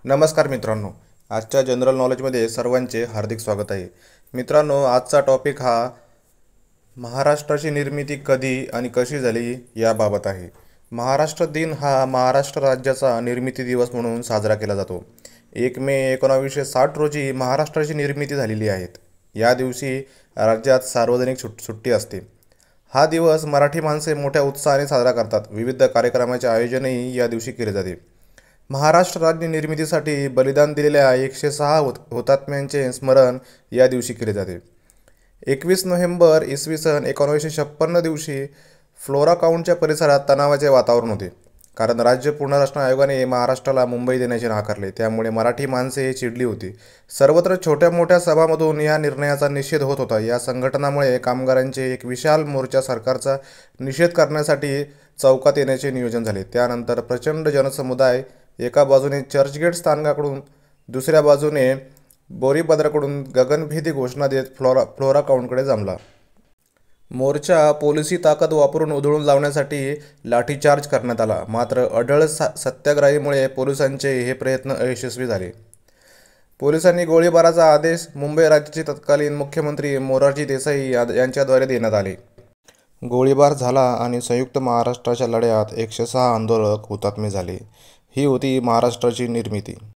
नमस्कार मित्रांनो, आजच्या जनरल नॉलेजमध्ये सर्वांचे हार्दिक स्वागत आहे. मित्रांनो, आजचा टॉपिक हा महाराष्ट्राची निर्मिती कधी आणि कशी झाली याबाबत आहे. महाराष्ट्र दिन हा महाराष्ट्र राज्याचा निर्मिती दिवस म्हणून साजरा केला जातो. 1 मे 1960 रोजी महाराष्ट्राची निर्मिती झालेली आहे. या दिवशी राज्यात सार्वजनिक सुट्टी असते. हा दिवस मराठी माणसे मोठ्या उत्साहाने साजरा करतात. विविध कार्यक्रमाचे आयोजनही या दिवशी केले जाते. महाराष्ट्र राज्य निर्मितीसाठी बलिदान दिलेल्या 106 हुतात्म्यांचे स्मरण या दिवशी केले जाते. 21 नोव्हेंबर इसवी सन 1956 दिवशी फ्लोरा काउंटच्या परिसरात तणावाचे वातावरण होते, कारण राज्य पुनर्रचना आयोगाने महाराष्ट्राला मुंबई देण्याचे नाकारले. त्यामुळे मराठी माणसे चिडली होती. सर्वत्र छोट्या मोठ्या सभामधून या निर्णयाचा निषेध होत होता. या संघटनामुळे कामगारांचे एक विशाल मोर्चा सरकारचा निषेध करण्यासाठी चौकात येण्याचे नियोजन झाले. त्यानंतर प्रचंड जनसमुदाय एका बाजूने चर्चगेट स्थानकाकडून, दुसऱ्या बाजूने बोरीपद्राकडून गगनभेदी घोषणा देत फ्लोरा काउंटकडे जमला. मोर्चा पोलिसी ताकद वापरून उधळून लावण्यासाठी लाठीचार्ज करण्यात आला. मात्र अढळ सत्याग्रहीमुळे पोलिसांचे हे प्रयत्न अयशस्वी झाले. पोलिसांनी गोळीबाराचा आदेश मुंबई राज्याचे तत्कालीन मुख्यमंत्री मोरारजी देसाई यांच्याद्वारे देण्यात आले. गोळीबार झाला आणि संयुक्त महाराष्ट्राच्या लढ्यात 106 आंदोलक हुतात्मे झाले. ही होती महाराष्ट्राची निर्मिती.